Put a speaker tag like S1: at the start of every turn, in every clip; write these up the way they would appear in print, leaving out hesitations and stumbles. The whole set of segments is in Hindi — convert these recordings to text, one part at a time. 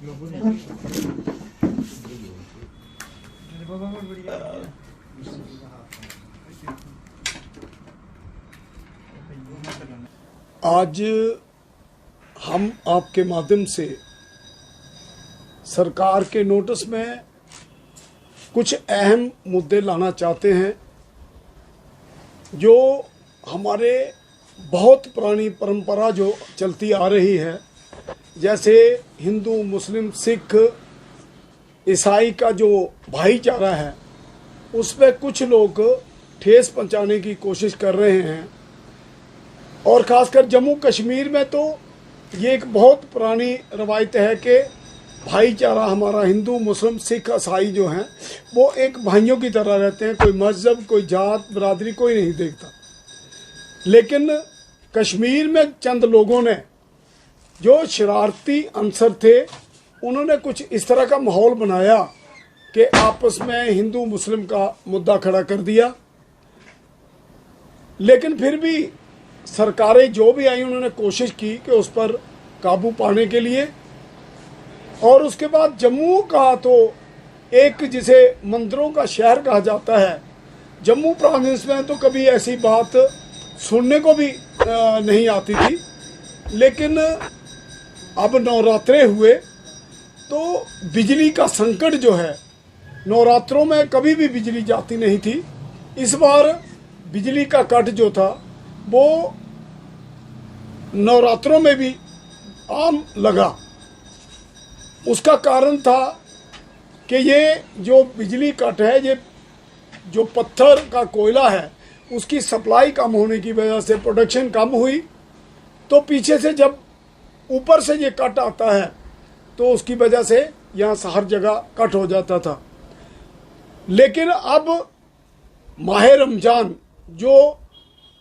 S1: आज हम आपके माध्यम से सरकार के नोटिस में कुछ अहम मुद्दे लाना चाहते हैं जो हमारे बहुत पुरानी परंपरा जो चलती आ रही है, जैसे हिंदू, मुस्लिम, सिख, ईसाई का जो भाईचारा है उस पर कुछ लोग ठेस पहुंचाने की कोशिश कर रहे हैं। और ख़ासकर जम्मू कश्मीर में तो ये एक बहुत पुरानी रवायत है कि भाईचारा हमारा हिंदू, मुस्लिम, सिख, ईसाई जो हैं वो एक भाइयों की तरह रहते हैं। कोई मज़हब, कोई जात, बरादरी कोई नहीं देखता। लेकिन कश्मीर में चंद लोगों ने जो शरारती अंसर थे उन्होंने कुछ इस तरह का माहौल बनाया कि आपस में हिंदू मुस्लिम का मुद्दा खड़ा कर दिया। लेकिन फिर भी सरकारें जो भी आई उन्होंने कोशिश की कि उस पर काबू पाने के लिए। और उसके बाद जम्मू का तो एक जिसे मंदिरों का शहर कहा जाता है, जम्मू प्रोविंस में तो कभी ऐसी बात सुनने को भी नहीं आती थी। लेकिन अब नवरात्रे हुए तो बिजली का संकट जो है, नवरात्रों में कभी भी बिजली जाती नहीं थी, इस बार बिजली का कट जो था वो नवरात्रों में भी आम लगा। उसका कारण था कि ये जो बिजली कट है, ये जो पत्थर का कोयला है उसकी सप्लाई कम होने की वजह से प्रोडक्शन कम हुई, तो पीछे से जब ऊपर से ये कट आता है तो उसकी वजह से यहाँ से हर जगह कट हो जाता था। लेकिन अब माह रमज़ान जो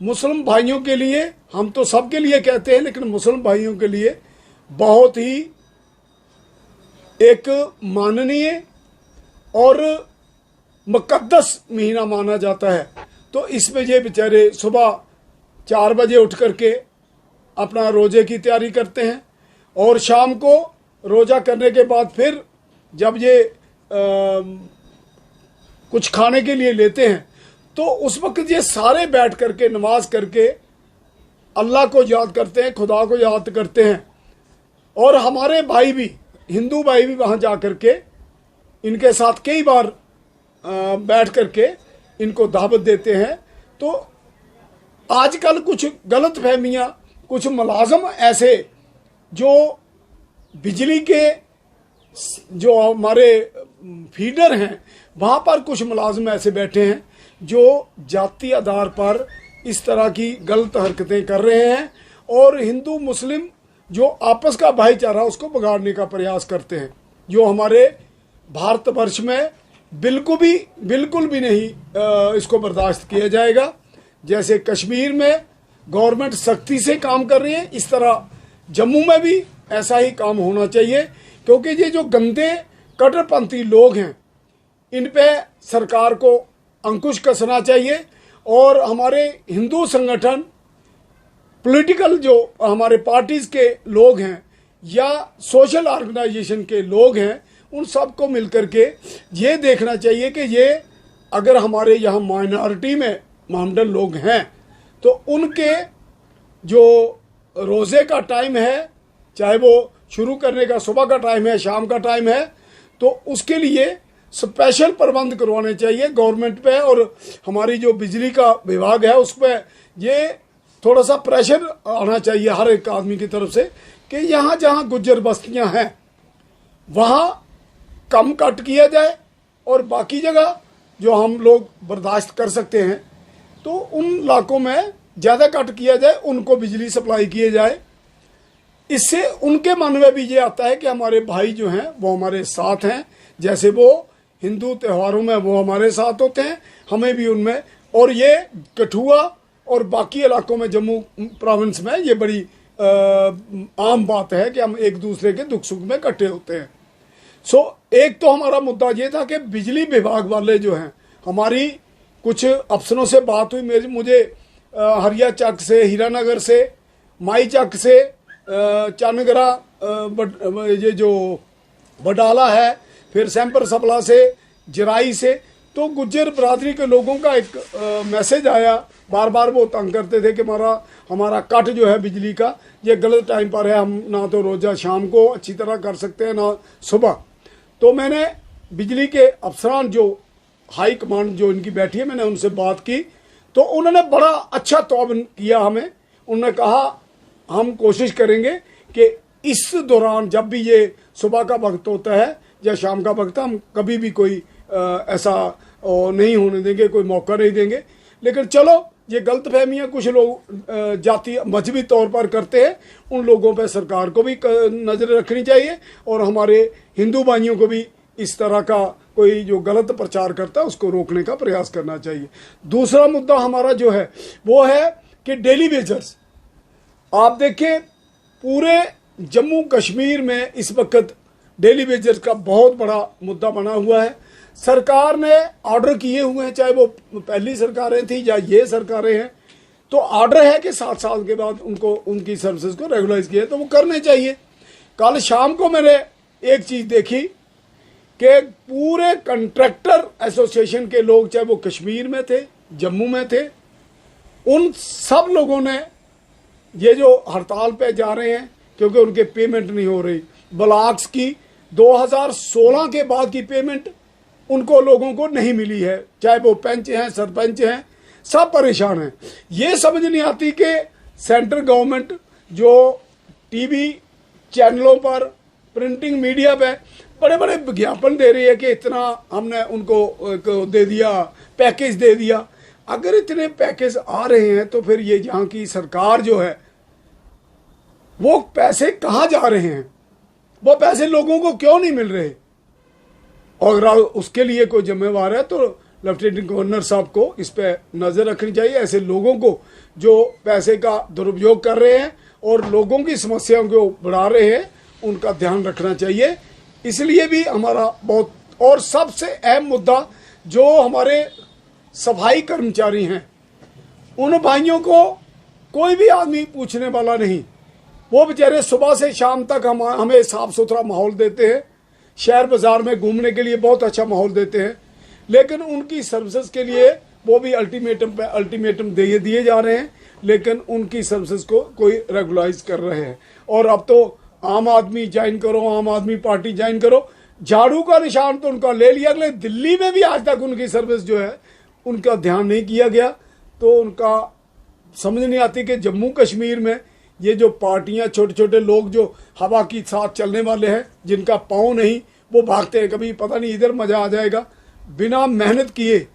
S1: मुस्लिम भाइयों के लिए, हम तो सबके लिए कहते हैं लेकिन मुस्लिम भाइयों के लिए बहुत ही एक माननीय और मुकद्दस महीना माना जाता है। तो इसमें ये बेचारे सुबह 4 बजे उठ करके अपना रोजे की तैयारी करते हैं और शाम को रोज़ा करने के बाद फिर जब ये कुछ खाने के लिए लेते हैं तो उस वक्त ये सारे बैठ करके नमाज करके अल्लाह को याद करते हैं, खुदा को याद करते हैं। और हमारे भाई भी, हिंदू भाई भी वहाँ जा करके इनके साथ कई बार बैठ करके इनको दावत देते हैं। तो आजकल कुछ गलत फहमियाँ, कुछ मुलाजम ऐसे जो बिजली के जो हमारे फीडर हैं वहाँ पर कुछ मुलाजिम ऐसे बैठे हैं जो जाति आधार पर इस तरह की गलत हरकतें कर रहे हैं और हिंदू मुस्लिम जो आपस का भाईचारा उसको बिगाड़ने का प्रयास करते हैं, जो हमारे भारतवर्ष में बिल्कुल भी नहीं इसको बर्दाश्त किया जाएगा। जैसे कश्मीर में गवर्नमेंट सख्ती से काम कर रही है, इस तरह जम्मू में भी ऐसा ही काम होना चाहिए। क्योंकि ये जो गंदे कट्टरपंथी लोग हैं इन पे सरकार को अंकुश कसना चाहिए। और हमारे हिंदू संगठन, पॉलिटिकल जो हमारे पार्टीज के लोग हैं या सोशल ऑर्गेनाइजेशन के लोग हैं, उन सबको मिलकर के ये देखना चाहिए कि ये अगर हमारे यहाँ माइनॉरिटी में मामडन लोग हैं तो उनके जो रोज़े का टाइम है, चाहे वो शुरू करने का सुबह का टाइम है, शाम का टाइम है, तो उसके लिए स्पेशल प्रबंध करवाने चाहिए गवर्नमेंट पे। और हमारी जो बिजली का विभाग है उस पर ये थोड़ा सा प्रेशर आना चाहिए हर एक आदमी की तरफ से कि यहाँ जहाँ गुज्जर बस्तियाँ हैं वहाँ कम कट किया जाए और बाकी जगह जो हम लोग बर्दाश्त कर सकते हैं तो उन इलाकों में ज़्यादा कट किया जाए, उनको बिजली सप्लाई किए जाए। इससे उनके मन में भी ये आता है कि हमारे भाई जो हैं वो हमारे साथ हैं, जैसे वो हिंदू त्योहारों में वो हमारे साथ होते हैं, हमें भी उनमें। और ये कठुआ और बाकी इलाकों में जम्मू प्रोविंस में ये बड़ी आम बात है कि हम एक दूसरे के दुख सुख में इकट्ठे होते हैं। एक तो हमारा मुद्दा ये था कि बिजली विभाग वाले जो हैं, हमारी कुछ अफसरों से बात हुई, मुझे हरिया चक से, हीरानगर से, माई चक से, चानगरा, ये जो बडाला है, फिर सैंपर सबला से, जराई से। तो गुज्जर बरादरी के लोगों का एक मैसेज आया, बार बार वो तंग करते थे कि हमारा कट जो है बिजली का ये गलत टाइम पर है, हम ना तो रोज़ा शाम को अच्छी तरह कर सकते हैं ना सुबह। तो मैंने बिजली के अफसरान जो हाई कमांड जो इनकी बैठी है, मैंने उनसे बात की तो उन्होंने बड़ा अच्छा तौबन किया हमें। उन्होंने कहा हम कोशिश करेंगे कि इस दौरान जब भी ये सुबह का वक्त होता है या शाम का वक्त, हम कभी भी कोई ऐसा नहीं होने देंगे, कोई मौका नहीं देंगे। लेकिन चलो, ये गलत फहमियाँ कुछ लोग जाति मजहबी तौर पर करते हैं, उन लोगों पर सरकार को भी नज़र रखनी चाहिए और हमारे हिंदू भाइयों को भी इस तरह का कोई जो गलत प्रचार करता है उसको रोकने का प्रयास करना चाहिए। दूसरा मुद्दा हमारा जो है वो है कि डेली वेजर्स, आप देखें पूरे जम्मू कश्मीर में इस वक्त डेली वेजर्स का बहुत बड़ा मुद्दा बना हुआ है। सरकार ने ऑर्डर किए हुए हैं, चाहे वो पहली सरकारें थी या ये सरकारें हैं, तो ऑर्डर है कि 7 साल के बाद उनको उनकी सर्विसेज को रेगुलाइज किया, तो वो करने चाहिए। कल शाम को मैंने एक चीज़ देखी कि पूरे कंट्रैक्टर एसोसिएशन के लोग, चाहे वो कश्मीर में थे, जम्मू में थे, उन सब लोगों ने ये जो हड़ताल पे जा रहे हैं क्योंकि उनके पेमेंट नहीं हो रही, ब्लॉक्स की 2016 के बाद की पेमेंट उनको लोगों को नहीं मिली है, चाहे वो पंच हैं, सरपंच हैं, सब परेशान हैं। ये समझ नहीं आती कि सेंट्रल गवर्नमेंट जो टीवी चैनलों पर, प्रिंटिंग मीडिया पे बड़े बड़े विज्ञापन दे रही है कि इतना हमने उनको दे दिया, पैकेज दे दिया। अगर इतने पैकेज आ रहे हैं तो फिर ये यहाँ की सरकार जो है वो पैसे कहाँ जा रहे हैं, वो पैसे लोगों को क्यों नहीं मिल रहे? और अगर उसके लिए कोई जिम्मेवार है तो लेफ्टिनेंट गवर्नर साहब को इस पे नज़र रखनी चाहिए। ऐसे लोगों को जो पैसे का दुरुपयोग कर रहे हैं और लोगों की समस्याओं को बढ़ा रहे हैं, उनका ध्यान रखना चाहिए। इसलिए भी हमारा बहुत, और सबसे अहम मुद्दा जो हमारे सफाई कर्मचारी हैं, उन भाइयों को कोई भी आदमी पूछने वाला नहीं। वो बेचारे सुबह से शाम तक हमें साफ सुथरा माहौल देते हैं, शहर बाजार में घूमने के लिए बहुत अच्छा माहौल देते हैं, लेकिन उनकी सर्विसेज के लिए वो भी अल्टीमेटम दिए जा रहे हैं, लेकिन उनकी सर्विसेज को कोई रेगुलाइज कर रहे हैं। और अब तो आम आदमी ज्वाइन करो, आम आदमी पार्टी ज्वाइन करो, झाड़ू का निशान तो उनका ले लिया, लेकिन दिल्ली में भी आज तक उनकी सर्विस जो है उनका ध्यान नहीं किया गया। तो उनका समझ नहीं आती कि जम्मू कश्मीर में ये जो पार्टियां, छोटे छोटे लोग जो हवा की साथ चलने वाले हैं, जिनका पाँव नहीं, वो भागते हैं, कभी पता नहीं इधर मजा आ जाएगा, बिना मेहनत किए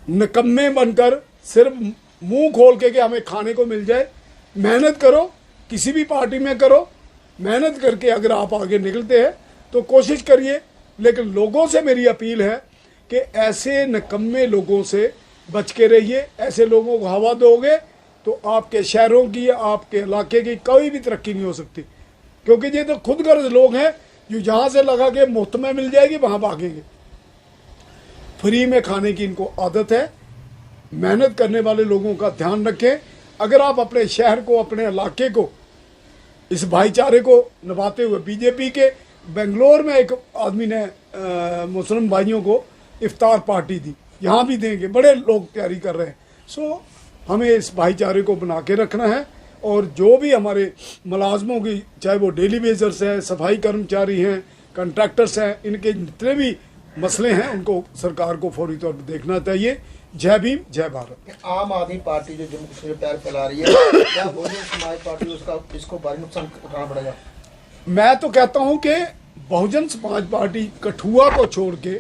S1: निकम्मे बनकर सिर्फ मुंह खोल के कि हमें खाने को मिल जाए। मेहनत करो, किसी भी पार्टी में करो, मेहनत करके अगर आप आगे निकलते हैं तो कोशिश करिए। लेकिन लोगों से मेरी अपील है कि ऐसे निकम्मे लोगों से बच के रहिए। ऐसे लोगों को हवा दोगे तो आपके शहरों की, आपके इलाके की कोई भी तरक्की नहीं हो सकती, क्योंकि ये तो खुदगर्ज लोग हैं जो जहाँ से लगा के मुफ्त में मिल जाएगी वहाँ भागेंगे। फ्री में खाने की इनको आदत है। मेहनत करने वाले लोगों का ध्यान रखें। अगर आप अपने शहर को, अपने इलाके को, इस भाईचारे को निभाते हुए, बीजेपी के बेंगलोर में एक आदमी ने मुस्लिम भाइयों को इफ्तार पार्टी दी, यहाँ भी देंगे, बड़े लोग तैयारी कर रहे हैं। सो हमें इस भाईचारे को बना के रखना है। और जो भी हमारे मुलाजमों की, चाहे वो डेली वेजर्स हैं, सफाई कर्मचारी हैं, कंट्रैक्टर्स हैं, इनके जितने भी मसले हैं उनको सरकार को फौरी तौर पर देखना चाहिए। जय भीम, जय भारत।
S2: आम आदमी पार्टी जो जम्मू कश्मीर में पैर फैला रही है, क्या बहुजन समाज पार्टी इसको भारी नुकसान उठाना पड़ेगा?
S1: मैं तो कहता हूं कि बहुजन समाज पार्टी कठुआ को छोड़ के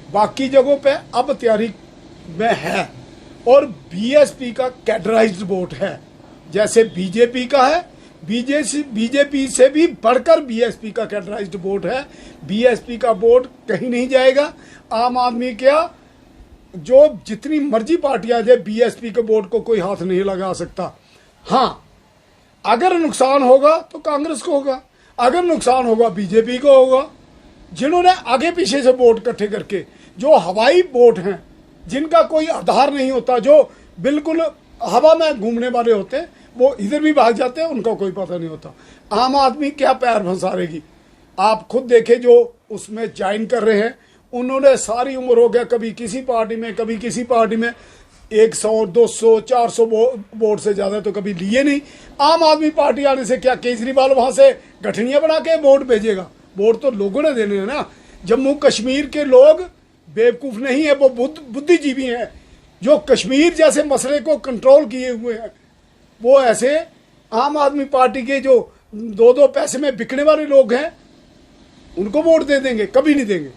S1: बाकी जगहों पे अब तैयारी में है, और बीएसपी का कैडराइज्ड वोट है, जैसे बीजेपी का है। बीजेपी से भी बढ़कर बीएसपी का कैडराइज्ड वोट है। बीएसपी का वोट कहीं नहीं जाएगा। आम आदमी क्या, जो जितनी मर्जी पार्टियां जाए, बीएसपी के वोट को कोई हाथ नहीं लगा सकता। हाँ, अगर नुकसान होगा तो कांग्रेस को होगा, अगर नुकसान होगा बीजेपी को होगा। जिन्होंने आगे पीछे से वोट इकट्ठे करके, जो हवाई वोट हैं, जिनका कोई आधार नहीं होता, जो बिल्कुल हवा में घूमने वाले होते हैं, वो इधर भी भाग जाते हैं, उनका कोई पता नहीं होता। आम आदमी क्या पैर फंसारेगी? आप खुद देखें जो उसमें ज्वाइन कर रहे हैं, उन्होंने सारी उम्र हो गया कभी किसी पार्टी में कभी किसी पार्टी में, 100 200 400 वोट से ज्यादा तो कभी लिए नहीं। आम आदमी पार्टी आने से क्या केजरीवाल वहां से गठनियां बना के वोट भेजेगा? वोट तो लोगों ने देने हैं ना। जम्मू कश्मीर के लोग बेवकूफ नहीं है, वो बुद्धिजीवी हैं जो कश्मीर जैसे मसले को कंट्रोल किए हुए हैं। वो ऐसे आम आदमी पार्टी के जो 2-2 पैसे में बिकने वाले लोग हैं उनको वोट दे देंगे? कभी नहीं देंगे।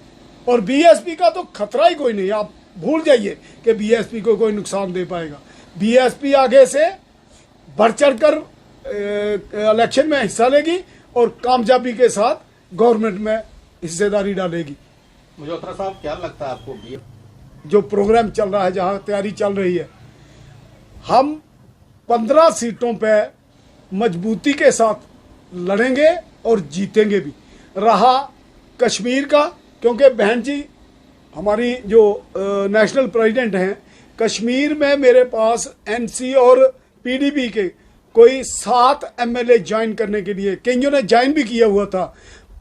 S1: और बीएसपी का तो खतरा ही कोई नहीं, आप भूल जाइए कि बीएसपी को कोई नुकसान दे पाएगा। बीएसपी आगे से बढ़ चढ़कर इलेक्शन में हिस्सा लेगी और कामयाबी के साथ गवर्नमेंट में हिस्सेदारी डालेगी।
S3: मल्होत्रा साहब, क्या लगता है आपको
S1: जो प्रोग्राम चल रहा है, जहां तैयारी चल रही है, हम 15 सीटों पे मजबूती के साथ लड़ेंगे और जीतेंगे भी। रहा कश्मीर का, क्योंकि बहन जी हमारी जो नेशनल प्रेसिडेंट हैं, कश्मीर में मेरे पास एनसी और पीडीपी के कोई 7 एमएलए ज्वाइन करने के लिए, कईयों ने ज्वाइन भी किया हुआ था।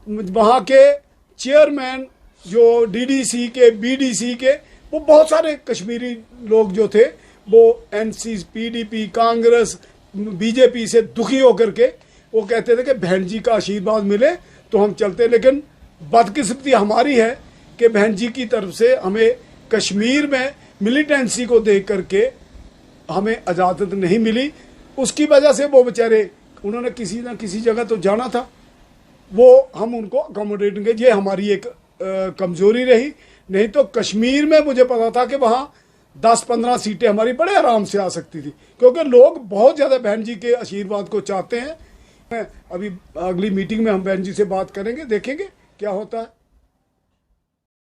S1: वहाँ के चेयरमैन जो डीडीसी के बीडीसी के, वो बहुत सारे कश्मीरी लोग जो थे वो एनसी पीडीपी कांग्रेस बीजेपी से दुखी होकर के वो कहते थे कि बहन जी का आशीर्वाद मिले तो हम चलते। लेकिन बदकिस्मती हमारी है कि बहन जी की तरफ से हमें कश्मीर में मिलिटेंसी को देख करके हमें इजाज़त नहीं मिली। उसकी वजह से वो बेचारे, उन्होंने किसी न किसी जगह तो जाना था, वो हम उनको अकोमोडेट करेंगे। ये हमारी एक कमजोरी रही। नहीं तो कश्मीर में मुझे पता था कि वहाँ 10-15 सीटें हमारी बड़े आराम से आ सकती थी, क्योंकि लोग बहुत ज़्यादा बहन जी के आशीर्वाद को चाहते हैं। अभी अगली मीटिंग में हम बहन जी से बात करेंगे, देखेंगे क्या होता है।